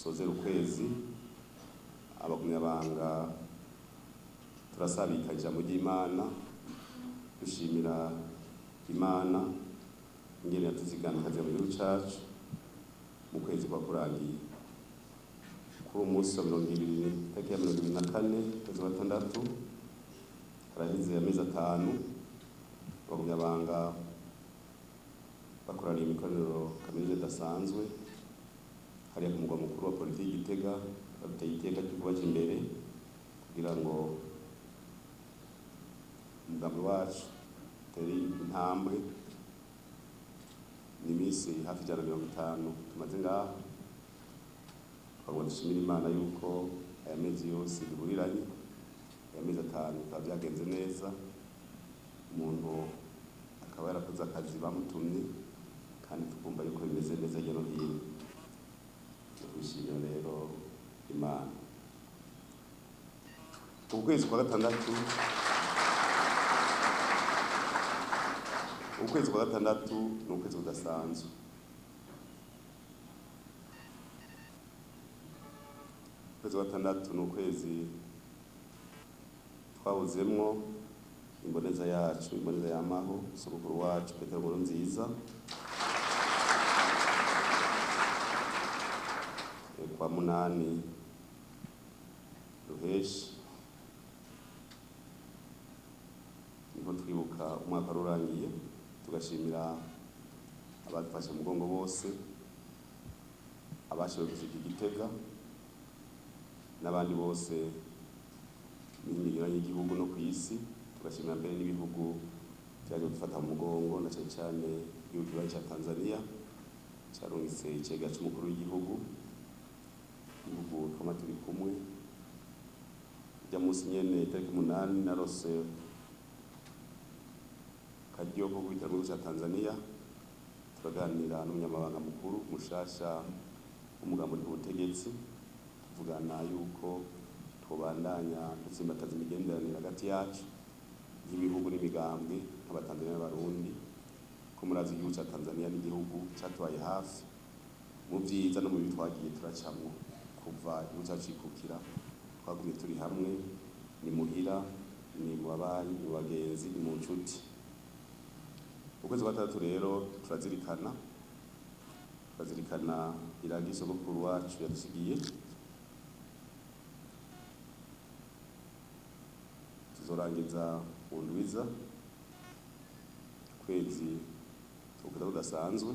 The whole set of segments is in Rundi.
dusozera ukwezi abagumyabanga turasabika ijambo ry'Imana dushimira Imana ingene yatuzigamikaje mu gihugu cacu mu kwezi kwa kurangiye kuri umunsi wa 24 tariki ya 24 kwezi wa gatandatu harahize amezi 5 abagumyabanga bakoraniye imikoraniro kaminuza idasanzwe hariya ku mugwa mukuru wa politiki Gitega bateye iteka ryo kubaja imbere kugira ngo umugambi wacu utere intambwe n'imisi hafi ijana 50 tumaze ngaha twagomba dushimira Imana yuko aya mezi yose duhuriranye aya mezi 5 bikaba byagenze neza umuntu akaba yarakoze akazi bamutumye kandi tukumva yuko bimeze neza hirya no hino twishimira rero Imana. Ukwezi kwa gatandatu ni ukwezi kudasanzwe. Ukwezi kwa gatandatu ni ukwezi twabuzemwo imboneza yacu, imboneza yamaho sogokuru wacu Petero Nkurunziza kwa munani Ruheshi niho twibuka umwaka rurangiye tugashimira abadufashe mu mugongo bose abashoboye gushika Gitega n'abandi bose n'iminyuranye y'igihugu no kw'isi tugashimira mbere n'ibihugu byaje gufata mu mugongo na cyane igihugu cya Tanzania cyarungitse icega cy'umukuru w'igihugu igihugu twama turi kumwe ijya munsi nyene tariki 8 narose kajyo ko kwita mu cya Tanzania turaganira n'umunyamabanga mukuru mushasha umugambo w'ubutegetsi tuvugana yuko twobandanya dutsimbataza imigenderanire hagati yacu y'ibihugu n'imigambwe nk'abatanzania n'abarundi ko murazi igihugu cya Tanzania n'igihugu cyatwaye hafi mu byiza no mu bitwagiye turacamwo kuva igihugu cyacu kikukira twagumye turi hamwe ni muhira ni mu babanyi mu bagenzi ni mu nshuti. Ukwezi kwa gatandatu rero turazirikana iragi sogokuru wacu yadusigiye tuzorangiza undwiza kwezi kudasanzwe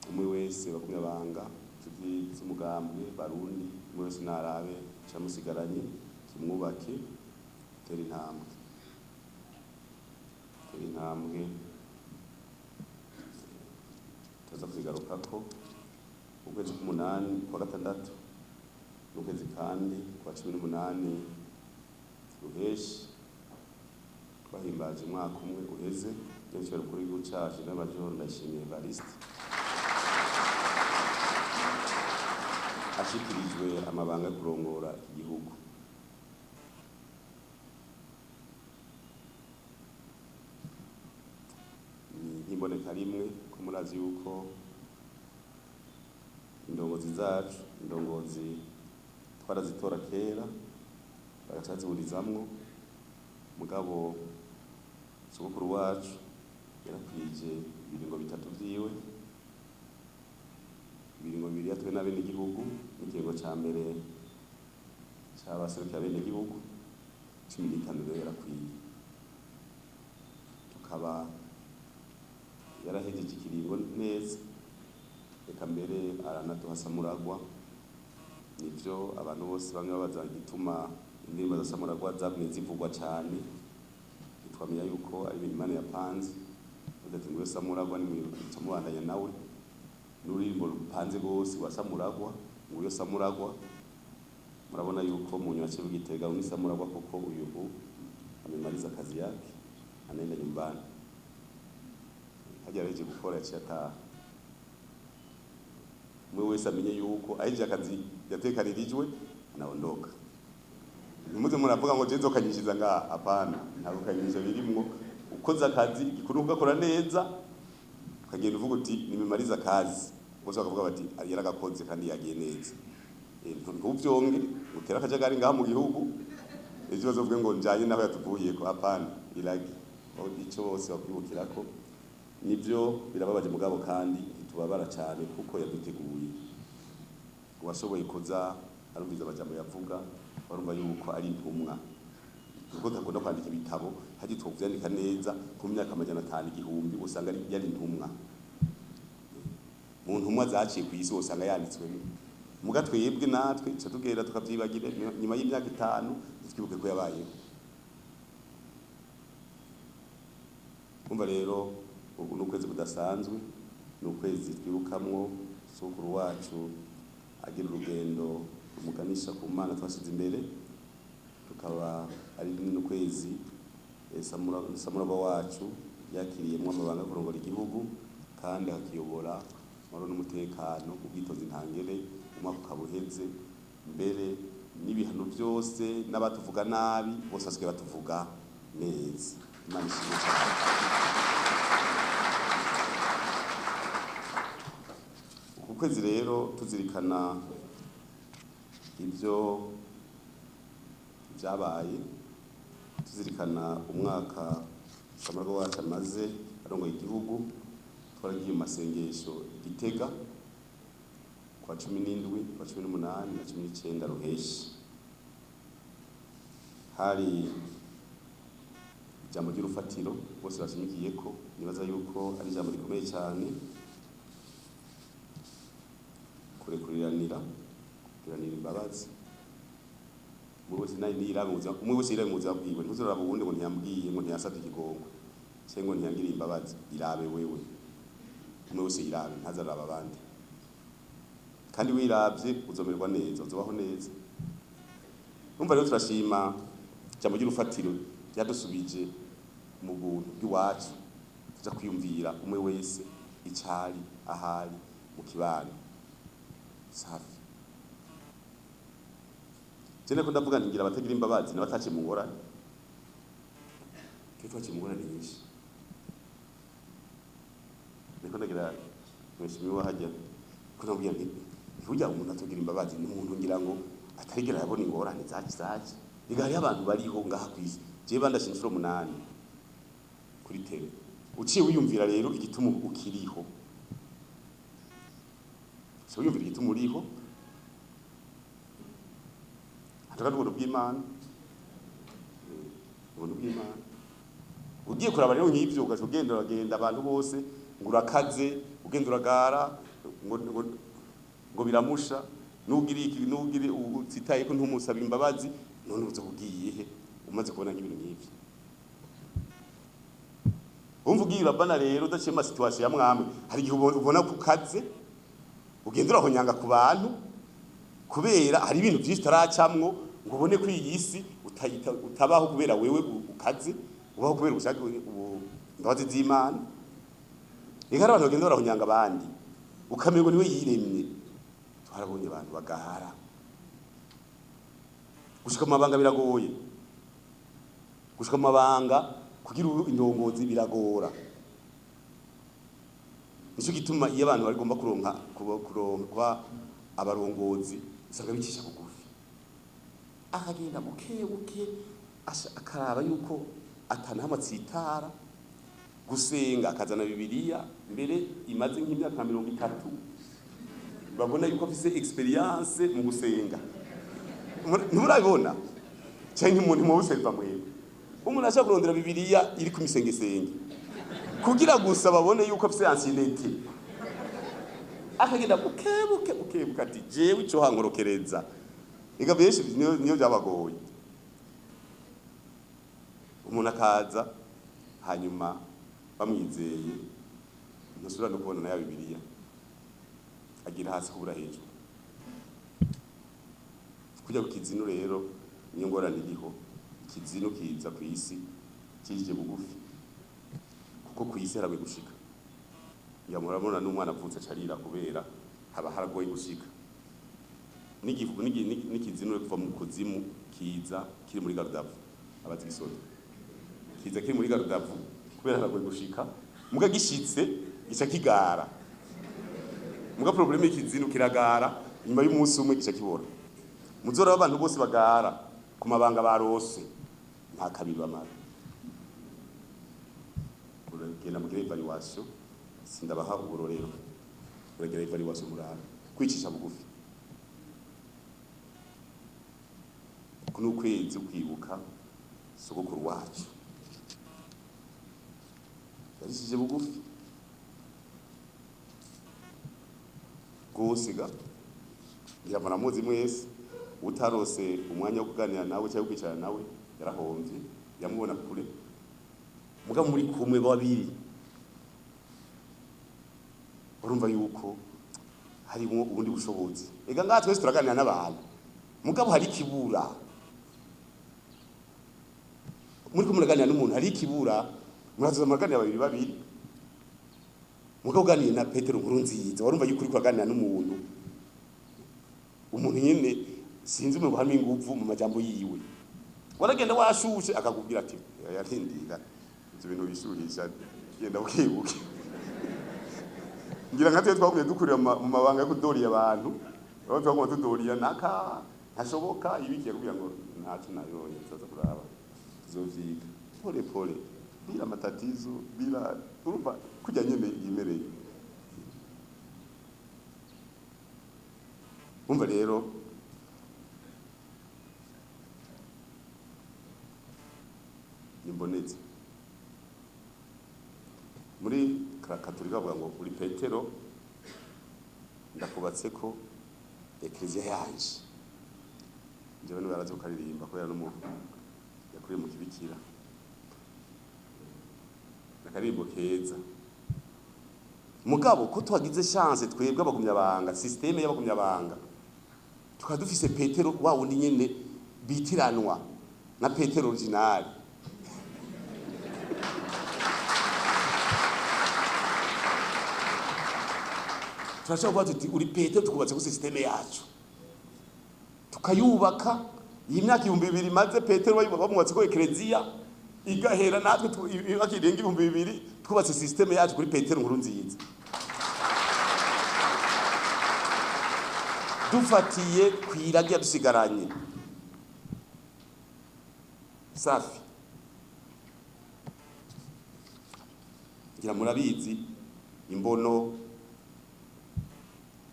umwe wese bagumyabanga z'umugambwe barundi umwe wese narabe cyamusigaranye kimwubake tera intambwe tuza kwigarukako ukwezi k'umunani kwa gatandatu n'ukwezi kandi kwa 18 Ruheshi twahimbaje umwaka umwe uheze n'icyo kuri igihugu cyacu n'amajoro ndashimiye Evariste ashikirijwe amabanga yo kurongora igihugu. Niboneka rimwe ko murazi yuko indongozi zacu twarazitora kera bagacaziburizamwo mugabo sogokuru wacu yarakwije ibiringo bitatu vyiwe ibiringo bibiri yatwe n'abene igihugu n'ikiringo ca mbere c'abaserukira bene igihugu 15 yarakwiye tukaba yarahejeje ikiringo neza reka mbere aranaduha samuragwa nivyo abantu bose bamwe babaza gituma indirimbo za samuragwa zabwe zivugwa cyane twamenya yuko ari ibintu Imana yapanze udati ngo samuragwa ni mubandanya nawe n'urimbo rupanze gose rwa samuragwa ngo samuragwa murabona yuko mu nywace bw'Igitega uni samuragwa koko uyu amemaliza kazi yake anaenda nyumbani hajareje gukora cyata mwe wese amenye yuko aje akazi yatekanirijwe anaondoka nimuze muravuga ngo jezo kanyishiza nga hapana ntabwo kanyisha birimwo ukoza akazi gikuru ugakora neza ukagenda uvuga uti nimemaliza kazi bose bakavuga bati yaragakoze kandi yagiye neza. Ntuvyonge utera akajagari ngaha mu gihugu ejo bazovuge ngo njanye naho yatuvuye ko hapana iragi ico bose bakwibukira ko nibyo birababaje mugabo kandi itubabara cyane kuko yaduteguye uwashoboye kuza arumviza amajambo yavuga barumva yuko ari intumwa kuko takunda kwandika ibitabo haje twovyandika neza ku myaka 500 igihumbi usanga yari intumwa mu ntumwa zaciye ku isi usanga yanditswe muga twebwe natwe cyo tugera tukavyibagire nyuma y'imyaka 5 twibuke ko yabayeho. Kumva rero ubu n'ukwezi kudasanzwe n'ukwezi twibukamwo sokuru wacu agira urugendo rumuganisha ku Mana twashize imbere, tukaba ari n'ukwezi samuraba wacu yakiriyemwo amabanga kurongora igihugu kandi akiyobora maro n'umutekano ubwitonzi ntangere umwaka ukabuheze mbere n'ibihano byose n'abatuvuga nabi bose basigaye batuvuga neza. Imana ishimwe cyane. Uku kwezi rero tuzirikana ibyo byabaye, tuzirikana umwaka Samarwa wacu amaze arongoye igihugu. Twaragiye mu masengesho Gitega kwa 17, kwa 18 na 19 Ruheshi. Hari ijambo ry'urufatiro bose bashimikiye ko nibaza yuko ari ijambo rikomeye cyane, kurekuriranira imbabazi. Umwe wese yirabe mu buzima bwiwe, ntuzoraba uwundi ngo ntiyambwiye ngo ntiyasabye ikigongo cyangwa ngo ntiyangiriye imbabazi. Irabe wewe, umwe wese yirabe ntazaraba abandi, kandi wiravye uzomerwa neza, uzobaho neza. Umva rero turashima ijambo ry'urufatiro ryadusubije mu buntu bw'iwacu, tuja kwiyumvira umwe wese icari ahari mu kibano safi. Jene ko ndavuga ngira abatagira imbabazi n'abataciye mu ngorane, twe twaciye mu ngorane nyinshi. Niko ndagira mwishimiwe hajya ko nabwiye nti burya umuntu atogira imbabazi n'umuntu ngira ngo atarigera yabona ingorane zaci igari abantu bariho ngaha kwisi. Je bandashinze 8 kuri tele uciye wiyumvira rero igituma ukiriho, so wiyumvira igituma uriho ataka ubuntu bw'Imana. Ubuntu bw'Imana ugiye kuraba rero nk'ivyo ugaje ugenda uragenda abantu bose ngo urakaze ugenda uragara ngo biramusha nugiri iki nugiri utsitaye ko ntumusaba imbabazi none uzobugiye he umaze kubona nk'ibintu nk'ivyo. Umva ugiye urabana rero udaciye ama situation ya mwamwe, hari igihe ubona kukaze ugenda urahonyanga ku bantu kubera hari ibintu byinshi taracamwo ngo ubone ko iyi si utabaho kubera wewe ukaze, ubaho kubera ushaka imbabazi z'Imana. Igara abantu bagenda barahonyanga abandi ukamerwa niwe yiremye. Twarabonye abantu bagahara gushika mu mabanga biragoye, gushika mu mabanga kugira indongozi biragora. Nico gituma iyo abantu bagomba kuronka abarongozi usanga bicisha bugufi, akagenda buke akaraba yuko atanahamutsitara gusenga, akazana Bibiliya mbere imaze nk'imyaka 30 babona yuko afise experience mu gusenga. Nturabibona cyane umuntu mu buselva mwewe umuntu ashaka kurondera Bibiliya iri ku misengesenge kugira gusa babone yuko afise ancienneté, akagenda buke ati jewe ico hankorokereza. Ega benshi niyo byabagoye, umuntu akaza hanyuma bamwizeye ntusubira no kubona na Bibiliya agira hasi kubura hejuru. Kujya kukizino rero niyo ngorane iriho. Ikizino kiza ku isi kije bugufi kuko ku isi haragoye gushika. Yamurabona n'umwana avutse carira kubera haba haragoye gushika. N'ikizino kuva mu kuzimu kiza kiri muri Garudavu, abazi gisoto kiza kiri muri Garudavu kubera haragoye gushika, muga gishitse gica kigara muga probleme y'ikizinu kiragara nyuma y'umunsi umwe gica kibora muzora abantu bose bagara ku mabanga barose nta kabiba mara uragenda mu evaluation sindabaha uburorero uragenda evaluation murara kwicisha bugufi kuno kwezi kwibuka sogokuru wacu yarishije bugufi gosiga ngira muramuzi mwese utarose umwanya wo kuganira nawe cyangwa kwicara nawe yarahomvye yamubona kure muga muri kumwe babiri urumva yuko hari ubundi bushobozi ega ngaha twese turaganira n'abantu mugabo hari kibura muri kumwe muraganira n'umuntu hari kibura murazoza muraganira babiri mugabo uganira na Petero Nkurunziza warumva yuko uri kuganira n'umuntu umuntu nyene sinzi mu buhamya inguvu mu majambo yiwe waragenda washushe akakubwira ati yarindira ibyo bintu bishuhisha genda ukibuke ngira ngatwe twagumye dukurira mu mabanga yo kudoriya abantu baba twagumye tudoriya naka ntashoboka ibikiye kugira ngo ntacu nayonye tuzaza kuraba tuzovyiga pole bila matatizo bila urumva kujya nyene yimereye umva rero nimbonetse muri katolika bavuga ngo uri Petero ndakubatse ko eklezia yanje njyewe niwe yarazi ukaririmba ko n'umuntu yakuriye mu kibikira nakaririmbo keza mugabo ko twagize chance twebwe abagumyabanga systeme y'abagumyabanga tukaba dufise Petero wa wundi nyene bitiranwa na Petero original turashobora kuba tuti uri Petero tukubatse ku systeme yacu tukayubaka iyi myaka 2000 maze Petero bamubatse ko eklezia igahera natwe bakirenga 2000 twubatse systeme yacu kuri Petero Nkurunziza dufatiye kwiragira dusigaranye safi ngira murabizi imbono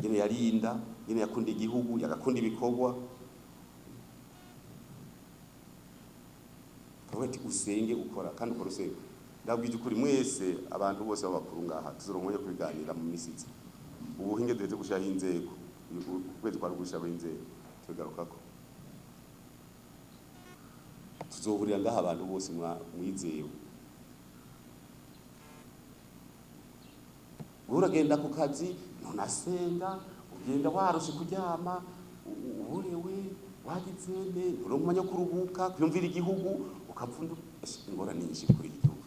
yene yarinda yene yakunda igihugu yagakunda ibikorwa kaweti usenge ukora kandi ukora usenge ndabwije ukuri mwese abantu bose babakuru ngaha tuzorongoye kubiganira mu misitsi ubuhinge duheze gushaha inzego kwezi kwa rugusha b'inzego tugarukako tuzohurira ngaha abantu bose mwizewe uragenda ku kazi ntunasenga ugenda warushe kuryama uburewe wagitsene uronka umwanya wo kuruhuka kwiyumvira igihugu ukapfunda ingorane nyinshi kuri igihugu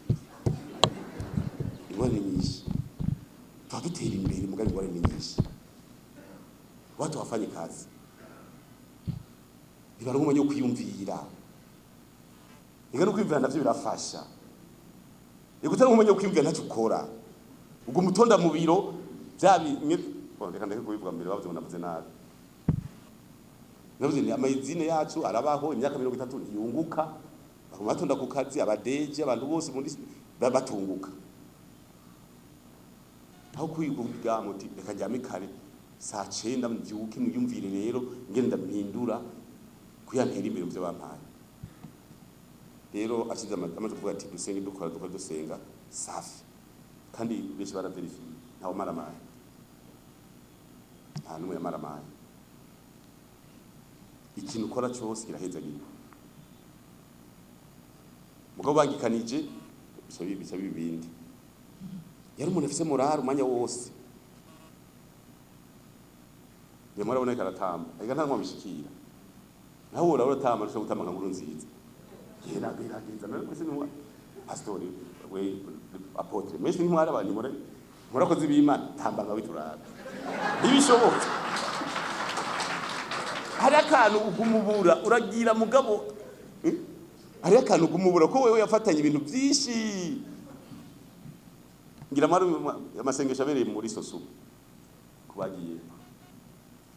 ingorane nyinshi twagitera imbere mugari ingorane nyinshi watu wafanye kazi bibaronka umwanya wo kwiyumvira ingano kwiyumvira navyo birafasha igutera umwanya wo kwiyumvira ntacyo ukora ubwo mutonda mu biro reka ndeke kubivuga mbere bavuze ngo navuze nabi navuze ni amazine yacu arabaho imyaka 30 ntiyunguka batonda ku kazi abadeje abantu bose muri batunguka aho kwiga muti reka njyame kare saa 9 mbyuke niyumvire rero ngenda mpindura kuyantera imbere mu byo bampaye rero ashize amaze kuvuga ati dusenge dukora dusenga safi kandi benshi baraverifiye ntawo maramaye nta numwe yamaramaye ikintu ukora cyose kiraheza gihe mugabo bangikanije bica bibindi yari umuntu afise morale umwanya wose yamara abone karatamba ariko nta mwamishikira naho uratamba rusha gutamba nka Nkurunziza yera biragenza none kwese ni pastor we apotre meshe ni mwara abantu murakoze b'Imana tamba nka wituraba ibishoboka hari akantu ugumubura uragira mugabo hari akantu ugumubura ko wewe yafatanye ibintu byinshi ngira amasengesho abereye muri sosumu kubagiye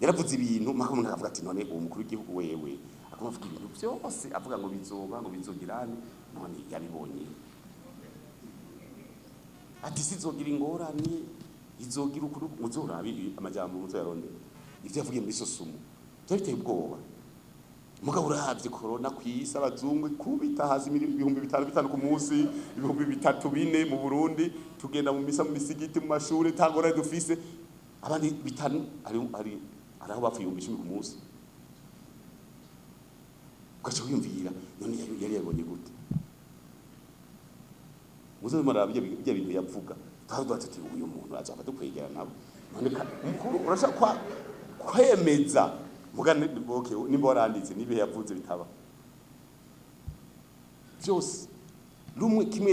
yaravuze ibintu mpaka umuntu akavuga ati none uwo mukuru w'igihugu wewe akoma avuga ibintu byose avuga ngo bizoba ngo bizogirane none yabibonye ati sizogira ingorane izogira ukuri muzorabi amajambo muzoyarondera ivyo yavugiye muri sosumu byabiteye ubwoba mugabo uravye corona kwisa abazungu kubita hasi ibihumbi 5 ku munsi ibihumbi 3-4 mu Burundi tugenda mu misa mu misigiti mu mashure tangora dufise abandi 5 ari aho bapfuye 10 ku munsi ugaca wiyumvira none yari yabonye gute muzo marabye bya bintu yavuga twavuga ati uyu muntu azafata kwegera nabo none mukuru urashaka kwemeza mugane boke nimba waranditse nibe yavuze bitaba byose rumwe kimwe